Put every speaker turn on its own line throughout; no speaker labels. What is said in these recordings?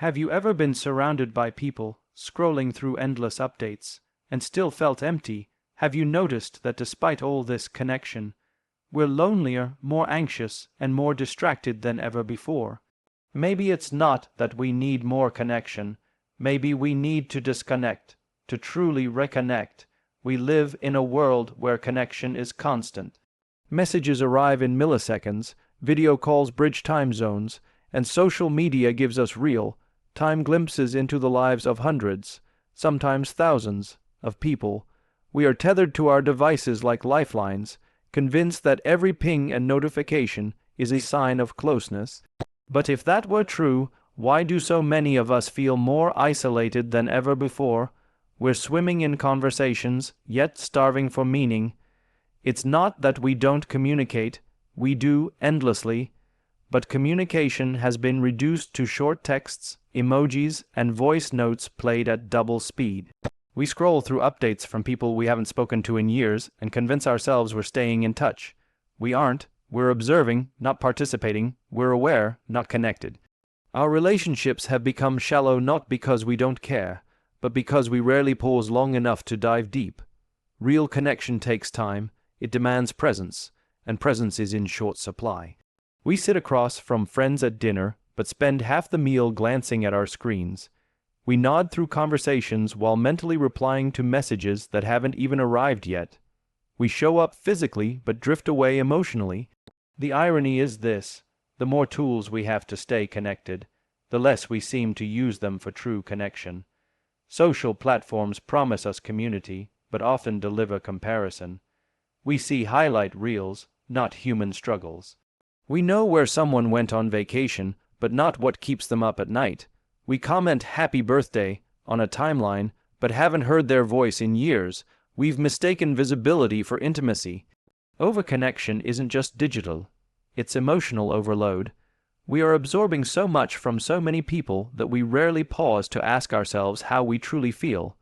Have you ever been surrounded by people, scrolling through endless updates, and still felt empty? Have you noticed that despite all this connection, we're lonelier, more anxious, and more distracted than ever before? Maybe it's not that we need more connection. Maybe we need to disconnect, to truly reconnect. We live in a world where connection is constant. Messages arrive in milliseconds, video calls bridge time zones, and social media gives us real, time glimpses into the lives of hundreds, sometimes thousands, of people. We are tethered to our devices like lifelines, convinced that every ping and notification is a sign of closeness. But if that were true, why do so many of us feel more isolated than ever before? We're swimming in conversations, yet starving for meaning. It's not that we don't communicate, we do endlessly, but communication has been reduced to short texts, emojis, and voice notes played at double speed. We scroll through updates from people we haven't spoken to in years and convince ourselves we're staying in touch. We aren't. We're observing, not participating. We're aware, not connected. Our relationships have become shallow not because we don't care, but because we rarely pause long enough to dive deep. Real connection takes time, it demands presence, and presence is in short supply. We sit across from friends at dinner, but spend half the meal glancing at our screens. We nod through conversations while mentally replying to messages that haven't even arrived yet. We show up physically but drift away emotionally. The irony is this: the more tools we have to stay connected, the less we seem to use them for true connection. Social platforms promise us community, but often deliver comparison. We see highlight reels, not human struggles. We know where someone went on vacation, but not what keeps them up at night. We comment "happy birthday" on a timeline, but haven't heard their voice in years. We've mistaken visibility for intimacy. Overconnection isn't just digital, it's emotional overload. We are absorbing so much from so many people that we rarely pause to ask ourselves how we truly feel.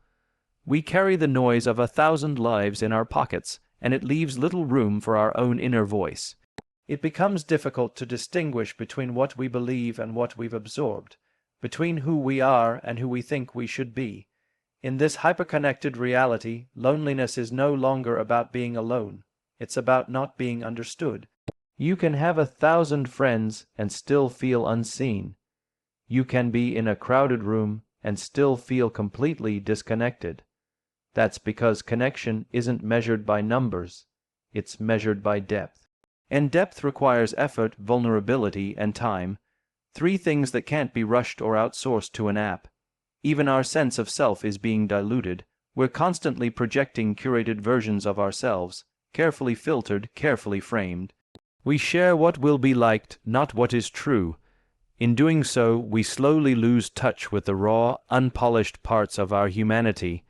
We carry the noise of 1,000 lives in our pockets, and it leaves little room for our own inner voice. It becomes difficult to distinguish between what we believe and what we've absorbed, between who we are and who we think we should be. In this hyperconnected reality, loneliness is no longer about being alone. It's about not being understood. You can have 1,000 friends and still feel unseen. You can be in a crowded room and still feel completely disconnected. That's because connection isn't measured by numbers. It's measured by depth. And depth requires effort, vulnerability, and time. 3 things that can't be rushed or outsourced to an app. Even our sense of self is being diluted. We're constantly projecting curated versions of ourselves, carefully filtered, carefully framed. We share what will be liked, not what is true. In doing so, we slowly lose touch with the raw, unpolished parts of our humanity,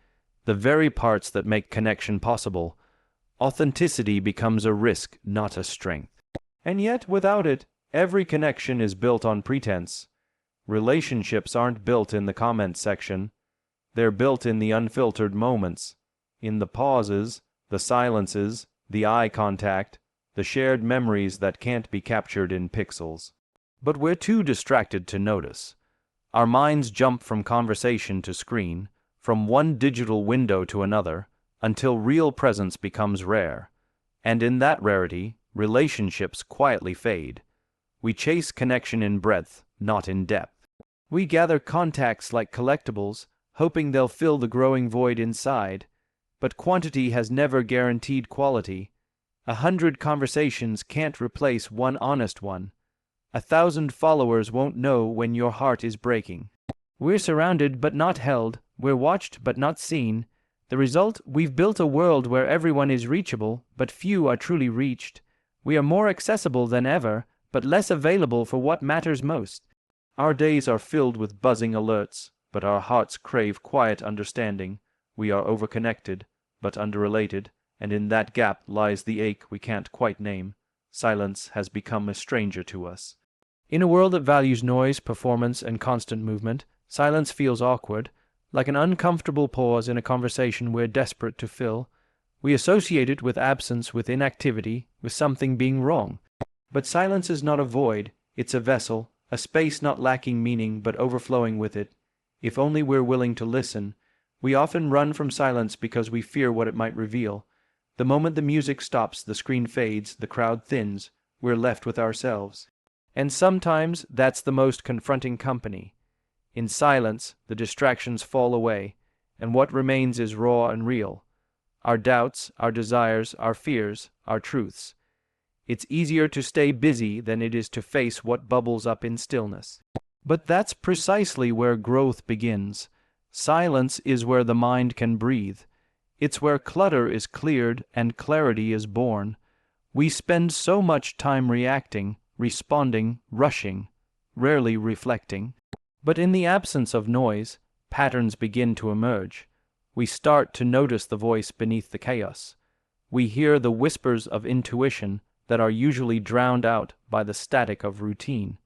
the very parts that make connection possible. Authenticity becomes a risk, not a strength. And yet, without it, every connection is built on pretense. Relationships aren't built in the comment section. They're built in the unfiltered moments, in the pauses, the silences, the eye contact, the shared memories that can't be captured in pixels. But we're too distracted to notice. Our minds jump from conversation to screen, from one digital window to another, until real presence becomes rare. And in that rarity, relationships quietly fade. We chase connection in breadth, not in depth. We gather contacts like collectibles, hoping they'll fill the growing void inside. But quantity has never guaranteed quality. 100 conversations can't replace one honest one. 1,000 followers won't know when your heart is breaking. We're surrounded but not held. We're watched but not seen. The result, we've built a world where everyone is reachable, but few are truly reached. We are more accessible than ever, but less available for what matters most. Our days are filled with buzzing alerts, but our hearts crave quiet understanding. We are overconnected, but underrelated, and in that gap lies the ache we can't quite name. Silence has become a stranger to us. In a world that values noise, performance, and constant movement, silence feels awkward, like an uncomfortable pause in a conversation we're desperate to fill. We associate it with absence, with inactivity, with something being wrong. But silence is not a void, it's a vessel, a space not lacking meaning but overflowing with it. If only we're willing to listen. We often run from silence because we fear what it might reveal. The moment the music stops, the screen fades, the crowd thins, we're left with ourselves. And sometimes that's the most confronting company. In silence, the distractions fall away, and what remains is raw and real. Our doubts, our desires, our fears, our truths. It's easier to stay busy than it is to face what bubbles up in stillness. But that's precisely where growth begins. Silence is where the mind can breathe. It's where clutter is cleared and clarity is born. We spend so much time reacting, responding, rushing, rarely reflecting. But in the absence of noise, patterns begin to emerge. We start to notice the voice beneath the chaos. We hear the whispers of intuition that are usually drowned out by the static of routine.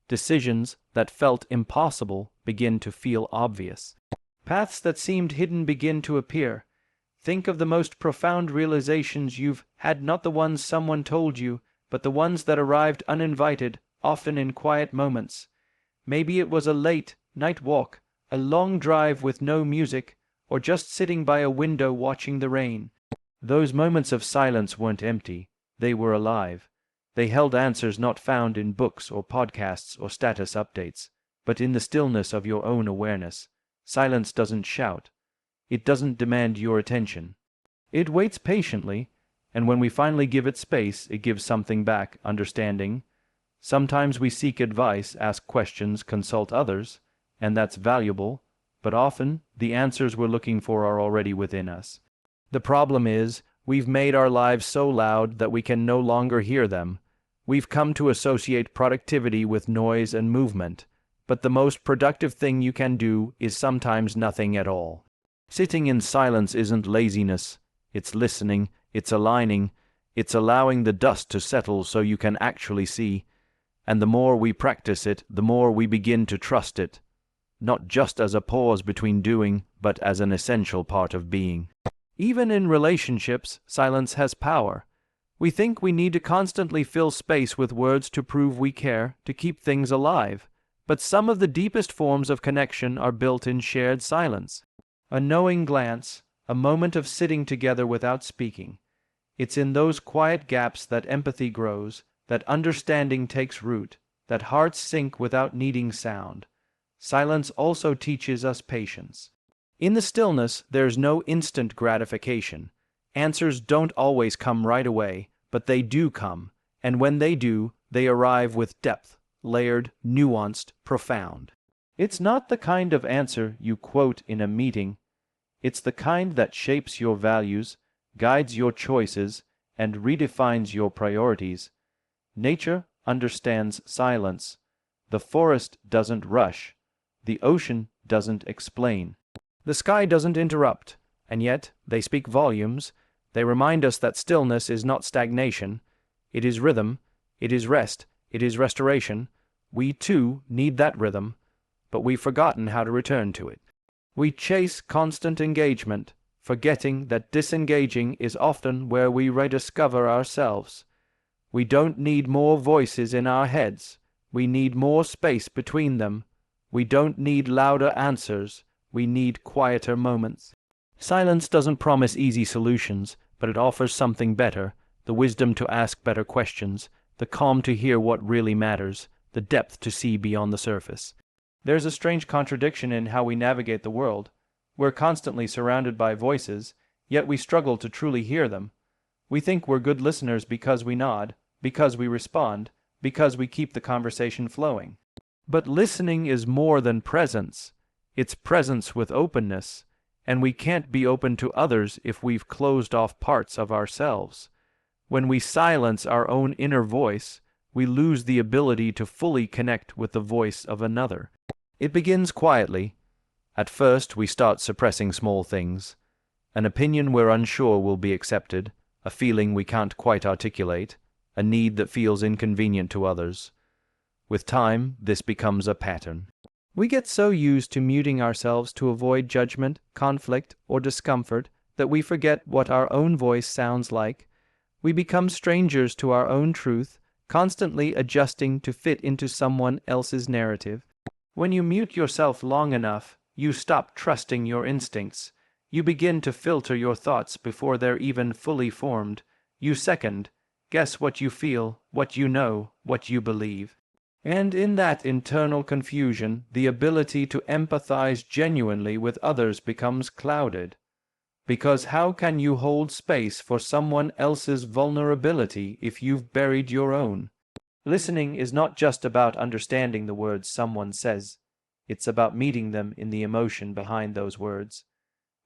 Decisions that felt impossible begin to feel obvious. Paths that seemed hidden begin to appear. Think of the most profound realizations you've had, not the ones someone told you, but the ones that arrived uninvited, often in quiet moments. Maybe it was a late night walk, a long drive with no music, or just sitting by a window watching the rain. Those moments of silence weren't empty, they were alive. They held answers not found in books or podcasts or status updates, but in the stillness of your own awareness. Silence doesn't shout. It doesn't demand your attention. It waits patiently, and when we finally give it space, it gives something back: understanding. Sometimes we seek advice, ask questions, consult others, and that's valuable, but often the answers we're looking for are already within us. The problem is, we've made our lives so loud that we can no longer hear them. We've come to associate productivity with noise and movement, but the most productive thing you can do is sometimes nothing at all. Sitting in silence isn't laziness, it's listening, it's aligning, it's allowing the dust to settle so you can actually see. And the more we practice it, the more we begin to trust it, not just as a pause between doing, but as an essential part of being. Even in relationships, silence has power. We think we need to constantly fill space with words to prove we care, to keep things alive. But some of the deepest forms of connection are built in shared silence. A knowing glance, a moment of sitting together without speaking. It's in those quiet gaps that empathy grows, that understanding takes root, that hearts sink without needing sound. Silence also teaches us patience. In the stillness, there's no instant gratification. Answers don't always come right away, but they do come, and when they do, they arrive with depth, layered, nuanced, profound. It's not the kind of answer you quote in a meeting. It's the kind that shapes your values, guides your choices, and redefines your priorities. Nature understands silence. The forest doesn't rush. The ocean doesn't explain. The sky doesn't interrupt, and yet they speak volumes. They remind us that stillness is not stagnation. It is rhythm, it is rest, it is restoration. We too need that rhythm, but we've forgotten how to return to it. We chase constant engagement, forgetting that disengaging is often where we rediscover ourselves. We don't need more voices in our heads. We need more space between them. We don't need louder answers. We need quieter moments. Silence doesn't promise easy solutions, but it offers something better: the wisdom to ask better questions, the calm to hear what really matters, the depth to see beyond the surface. There's a strange contradiction in how we navigate the world. We're constantly surrounded by voices, yet we struggle to truly hear them. We think we're good listeners because we nod, because we respond, because we keep the conversation flowing. But listening is more than presence. It's presence with openness, and we can't be open to others if we've closed off parts of ourselves. When we silence our own inner voice, we lose the ability to fully connect with the voice of another. It begins quietly. At first, we start suppressing small things. An opinion we're unsure will be accepted, a feeling we can't quite articulate, a need that feels inconvenient to others. With time, this becomes a pattern. We get so used to muting ourselves to avoid judgment, conflict, or discomfort that we forget what our own voice sounds like. We become strangers to our own truth, constantly adjusting to fit into someone else's narrative. When you mute yourself long enough, you stop trusting your instincts. You begin to filter your thoughts before they're even fully formed. You second guess what you feel, what you know, what you believe. And in that internal confusion, the ability to empathize genuinely with others becomes clouded. Because how can you hold space for someone else's vulnerability if you've buried your own? Listening is not just about understanding the words someone says. It's about meeting them in the emotion behind those words.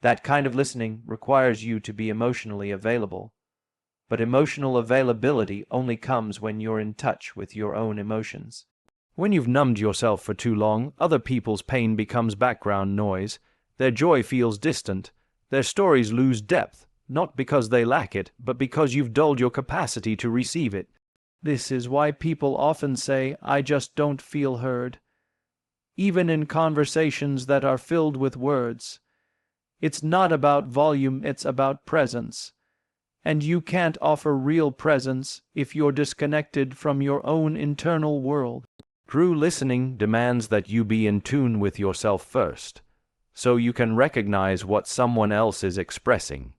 That kind of listening requires you to be emotionally available. But emotional availability only comes when you're in touch with your own emotions. When you've numbed yourself for too long, other people's pain becomes background noise. Their joy feels distant. Their stories lose depth, not because they lack it, but because you've dulled your capacity to receive it. This is why people often say, "I just don't feel heard," even in conversations that are filled with words. It's not about volume, it's about presence. And you can't offer real presence if you're disconnected from your own internal world. True listening demands that you be in tune with yourself first, so you can recognize what someone else is expressing,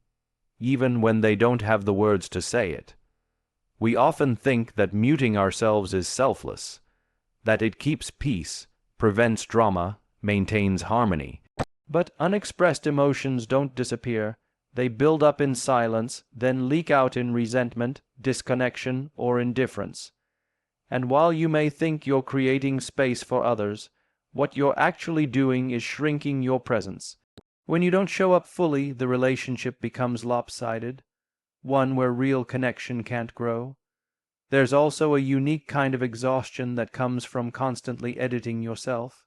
even when they don't have the words to say it. We often think that muting ourselves is selfless, that it keeps peace, prevents drama, maintains harmony. But unexpressed emotions don't disappear. They build up in silence, then leak out in resentment, disconnection, or indifference. And while you may think you're creating space for others, what you're actually doing is shrinking your presence. When you don't show up fully, the relationship becomes lopsided, one where real connection can't grow. There's also a unique kind of exhaustion that comes from constantly editing yourself.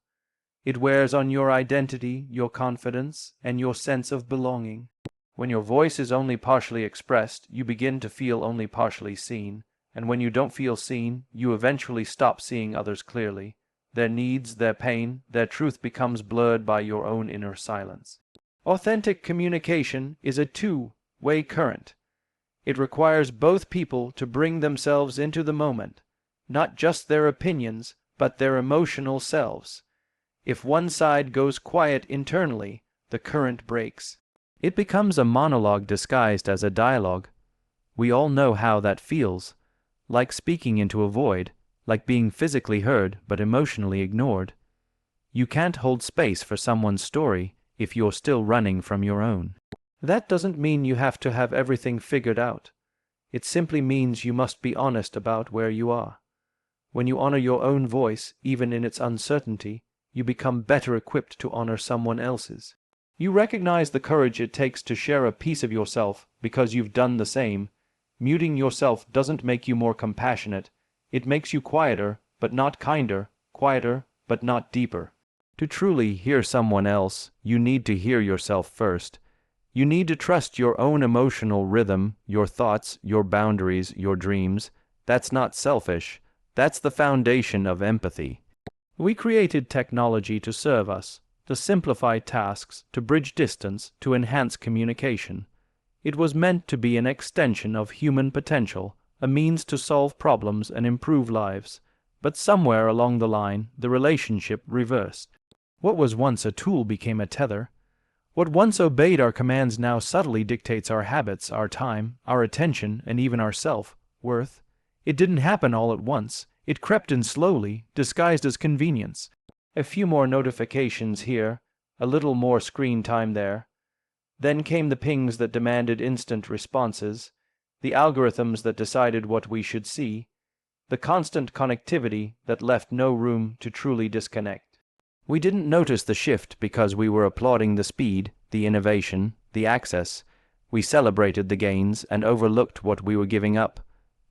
It wears on your identity, your confidence, and your sense of belonging. When your voice is only partially expressed, you begin to feel only partially seen, and when you don't feel seen, you eventually stop seeing others clearly. Their needs, their pain, their truth becomes blurred by your own inner silence. Authentic communication is a two-way current. It requires both people to bring themselves into the moment, not just their opinions, but their emotional selves. If one side goes quiet internally, the current breaks. It becomes a monologue disguised as a dialogue. We all know how that feels, like speaking into a void, like being physically heard but emotionally ignored. You can't hold space for someone's story if you're still running from your own. That doesn't mean you have to have everything figured out. It simply means you must be honest about where you are. When you honor your own voice, even in its uncertainty, you become better equipped to honor someone else's. You recognize the courage it takes to share a piece of yourself because you've done the same. Muting yourself doesn't make you more compassionate. It makes you quieter, but not kinder, quieter, but not deeper. To truly hear someone else, you need to hear yourself first. You need to trust your own emotional rhythm, your thoughts, your boundaries, your dreams. That's not selfish. That's the foundation of empathy. We created technology to serve us, to simplify tasks, to bridge distance, to enhance communication. It was meant to be an extension of human potential, a means to solve problems and improve lives. But somewhere along the line, the relationship reversed. What was once a tool became a tether. What once obeyed our commands now subtly dictates our habits, our time, our attention, and even our self-worth. It didn't happen all at once. It crept in slowly, disguised as convenience. A few more notifications here, a little more screen time there. Then came the pings that demanded instant responses, the algorithms that decided what we should see, the constant connectivity that left no room to truly disconnect. We didn't notice the shift because we were applauding the speed, the innovation, the access. We celebrated the gains and overlooked what we were giving up.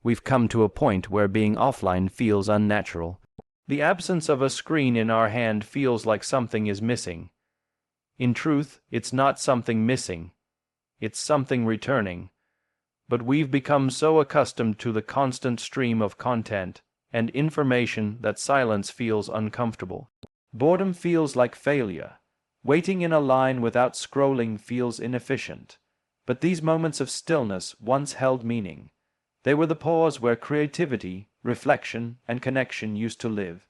We've come to a point where being offline feels unnatural. The absence of a screen in our hand feels like something is missing. In truth, it's not something missing. It's something returning. But we've become so accustomed to the constant stream of content and information that silence feels uncomfortable. Boredom feels like failure. Waiting in a line without scrolling feels inefficient. But these moments of stillness once held meaning. They were the pause where creativity, reflection, and connection used to live.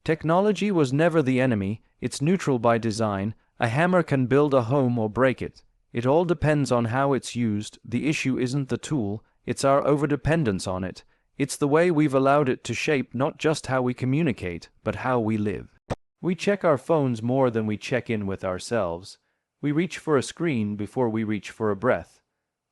Technology was never the enemy, it's neutral by design. A hammer can build a home or break it. It all depends on how it's used. The issue isn't the tool, it's our overdependence on it. It's the way we've allowed it to shape not just how we communicate, but how we live. We check our phones more than we check in with ourselves. We reach for a screen before we reach for a breath.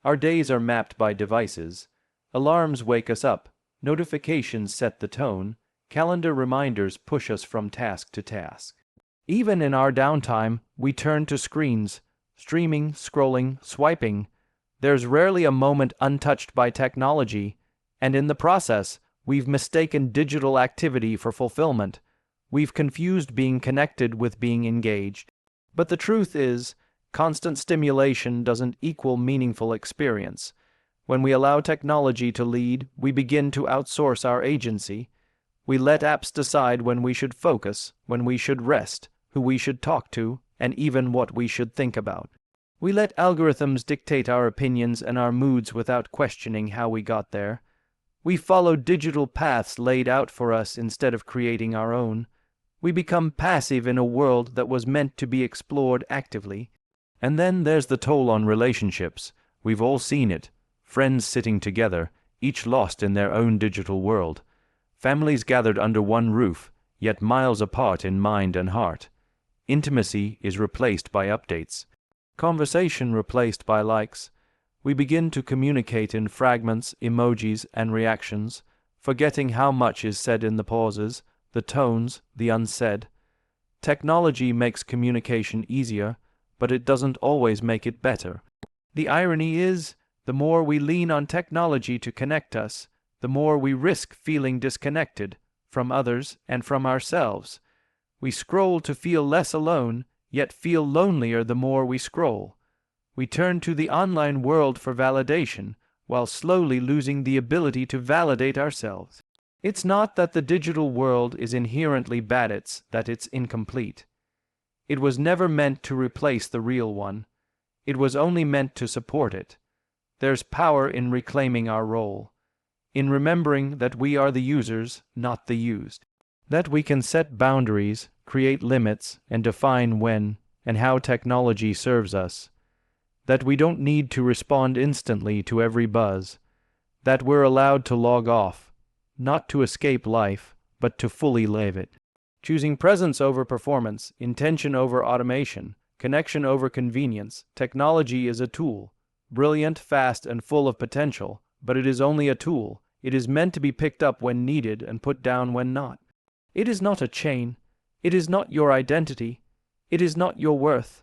Our days are mapped by devices. Alarms wake us up. Notifications set the tone. Calendar reminders push us from task to task. Even in our downtime, we turn to screens, streaming, scrolling, swiping. There's rarely a moment untouched by technology, and in the process, we've mistaken digital activity for fulfillment. We've confused being connected with being engaged. But the truth is, constant stimulation doesn't equal meaningful experience. When we allow technology to lead, we begin to outsource our agency. We let apps decide when we should focus, when we should rest, who we should talk to, and even what we should think about. We let algorithms dictate our opinions and our moods without questioning how we got there. We follow digital paths laid out for us instead of creating our own. We become passive in a world that was meant to be explored actively. And then there's the toll on relationships. We've all seen it. Friends sitting together, each lost in their own digital world. Families gathered under one roof, yet miles apart in mind and heart. Intimacy is replaced by updates. Conversation replaced by likes. We begin to communicate in fragments, emojis, and reactions, forgetting how much is said in the pauses, the tones, the unsaid. Technology makes communication easier, but it doesn't always make it better. The irony is, the more we lean on technology to connect us, the more we risk feeling disconnected from others and from ourselves. We scroll to feel less alone, yet feel lonelier the more we scroll. We turn to the online world for validation, while slowly losing the ability to validate ourselves. It's not that the digital world is inherently bad, it's that it's incomplete. It was never meant to replace the real one. It was only meant to support it. There's power in reclaiming our role, in remembering that we are the users, not the used. That we can set boundaries, create limits, and define when and how technology serves us. That we don't need to respond instantly to every buzz. That we're allowed to log off, not to escape life, but to fully live it. Choosing presence over performance, intention over automation, connection over convenience. Technology is a tool, brilliant, fast, and full of potential, but it is only a tool. It is meant to be picked up when needed and put down when not. It is not a chain. It is not your identity. It is not your worth.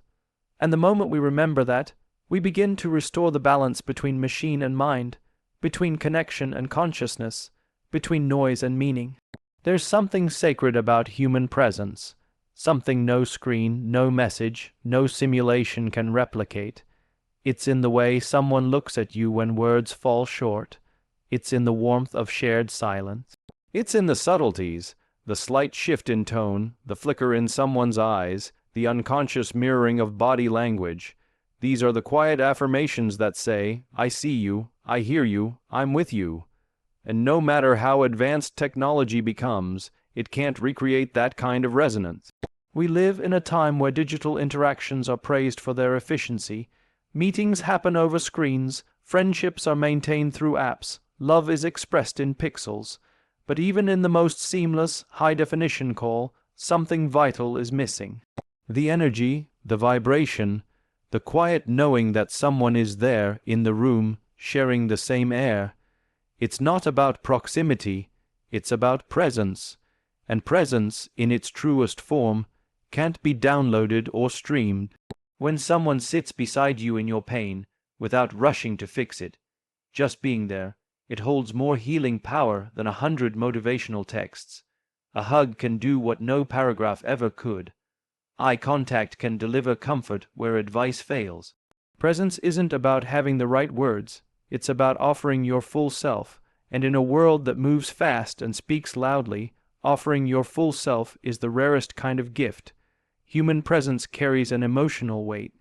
And the moment we remember that, we begin to restore the balance between machine and mind, between connection and consciousness, between noise and meaning. There's something sacred about human presence, something no screen, no message, no simulation can replicate. It's in the way someone looks at you when words fall short. It's in the warmth of shared silence. It's in the subtleties, the slight shift in tone, the flicker in someone's eyes, the unconscious mirroring of body language. These are the quiet affirmations that say, I see you, I hear you, I'm with you. And no matter how advanced technology becomes, it can't recreate that kind of resonance. We live in a time where digital interactions are praised for their efficiency. Meetings happen over screens, friendships are maintained through apps, love is expressed in pixels. But even in the most seamless, high-definition call, something vital is missing. The energy, the vibration, the quiet knowing that someone is there in the room, sharing the same air. It's not about proximity, it's about presence. And presence, in its truest form, can't be downloaded or streamed. When someone sits beside you in your pain, without rushing to fix it, just being there, it holds more healing power than 100 motivational texts. A hug can do what no paragraph ever could. Eye contact can deliver comfort where advice fails. Presence isn't about having the right words, it's about offering your full self, and in a world that moves fast and speaks loudly, offering your full self is the rarest kind of gift. Human presence carries an emotional weight.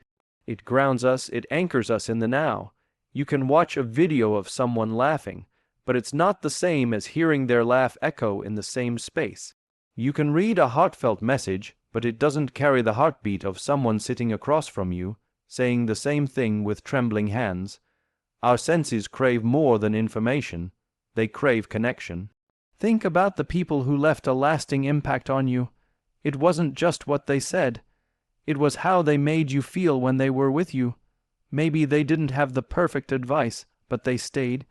It grounds us, it anchors us in the now. You can watch a video of someone laughing, but it's not the same as hearing their laugh echo in the same space. You can read a heartfelt message, but it doesn't carry the heartbeat of someone sitting across from you, saying the same thing with trembling hands. Our senses crave more than information, they crave connection. Think about the people who left a lasting impact on you. It wasn't just what they said. It was how they made you feel when they were with you. Maybe they didn't have the perfect advice, but they stayed.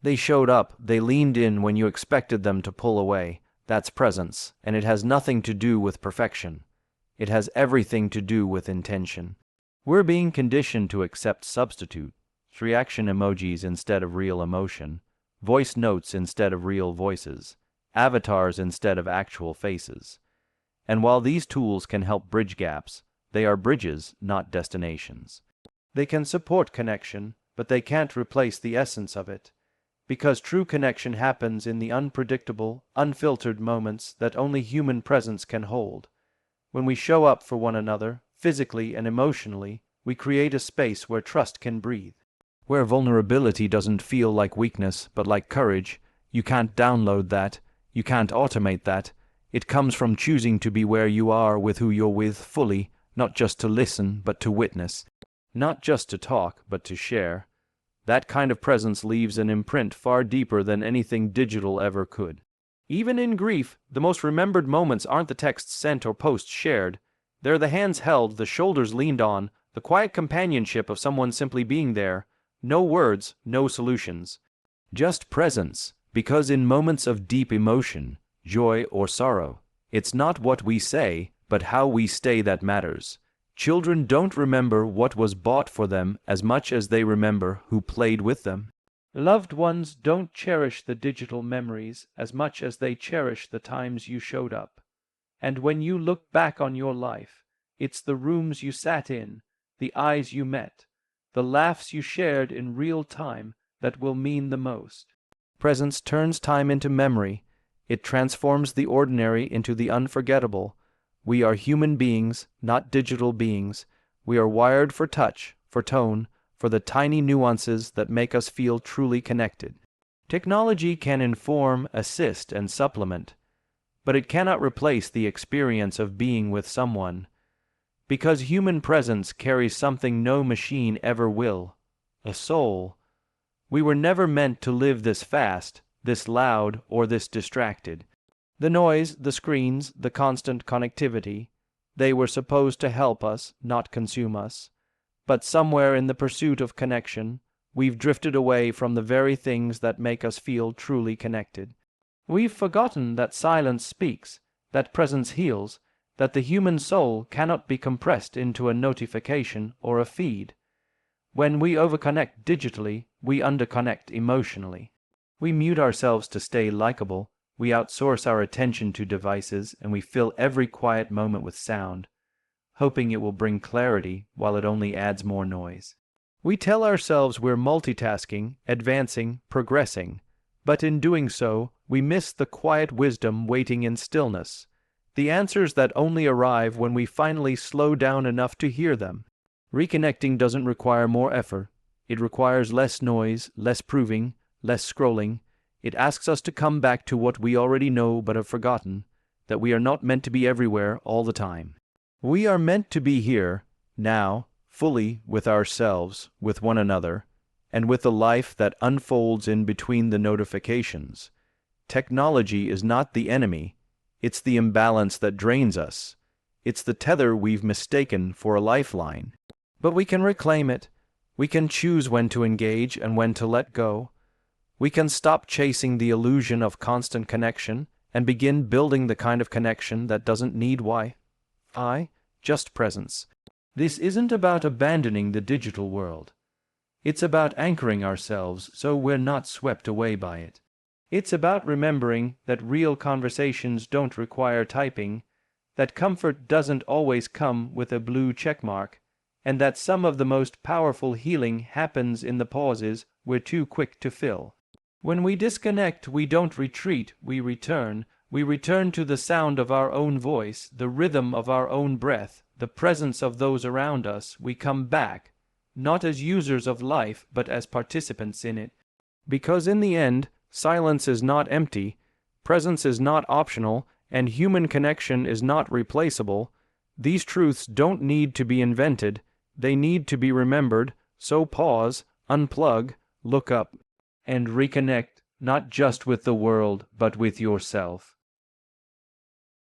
They showed up, they leaned in when you expected them to pull away. That's presence, and it has nothing to do with perfection. It has everything to do with intention. We're being conditioned to accept substitutes, reaction emojis instead of real emotion, voice notes instead of real voices, avatars instead of actual faces. And while these tools can help bridge gaps, they are bridges, not destinations. They can support connection, but they can't replace the essence of it. Because true connection happens in the unpredictable, unfiltered moments that only human presence can hold. When we show up for one another, physically and emotionally, we create a space where trust can breathe. Where vulnerability doesn't feel like weakness, but like courage. You can't download that. You can't automate that. It comes from choosing to be where you are with who you're with fully, not just to listen, but to witness. Not just to talk, but to share. That kind of presence leaves an imprint far deeper than anything digital ever could. Even in grief, the most remembered moments aren't the texts sent or posts shared. They're the hands held, the shoulders leaned on, the quiet companionship of someone simply being there. No words, no solutions. Just presence, because in moments of deep emotion, joy or sorrow, it's not what we say, but how we stay that matters. Children don't remember what was bought for them as much as they remember who played with them. Loved ones don't cherish the digital memories as much as they cherish the times you showed up. And when you look back on your life, it's the rooms you sat in, the eyes you met, the laughs you shared in real time that will mean the most. Presence turns time into memory. It transforms the ordinary into the unforgettable. We are human beings, not digital beings. We are wired for touch, for tone, for the tiny nuances that make us feel truly connected. Technology can inform, assist, and supplement, but it cannot replace the experience of being with someone. Because human presence carries something no machine ever will, a soul. We were never meant to live this fast, this loud, or this distracted. The noise, the screens, the constant connectivity, they were supposed to help us, not consume us. But somewhere in the pursuit of connection, we've drifted away from the very things that make us feel truly connected. We've forgotten that silence speaks, that presence heals, that the human soul cannot be compressed into a notification or a feed. When we overconnect digitally, we underconnect emotionally. We mute ourselves to stay likable. We outsource our attention to devices, and we fill every quiet moment with sound, hoping it will bring clarity while it only adds more noise. We tell ourselves we're multitasking, advancing, progressing, but in doing so, we miss the quiet wisdom waiting in stillness, the answers that only arrive when we finally slow down enough to hear them. Reconnecting doesn't require more effort. It requires less noise, less proving, less scrolling. It asks us to come back to what we already know but have forgotten, that we are not meant to be everywhere all the time. We are meant to be here, now, fully with ourselves, with one another, and with the life that unfolds in between the notifications. Technology is not the enemy. It's the imbalance that drains us. It's the tether we've mistaken for a lifeline. But we can reclaim it. We can choose when to engage and when to let go. We can stop chasing the illusion of constant connection and begin building the kind of connection that doesn't need Wi-Fi, just presence. This isn't about abandoning the digital world. It's about anchoring ourselves so we're not swept away by it. It's about remembering that real conversations don't require typing, that comfort doesn't always come with a blue checkmark, and that some of the most powerful healing happens in the pauses we're too quick to fill. When we disconnect, we don't retreat, we return. We return to the sound of our own voice, the rhythm of our own breath, the presence of those around us. We come back, not as users of life, but as participants in it. Because in the end, silence is not empty, presence is not optional, and human connection is not replaceable, these truths don't need to be invented, they need to be remembered, so pause, unplug, look up, and reconnect not just with the world but with yourself.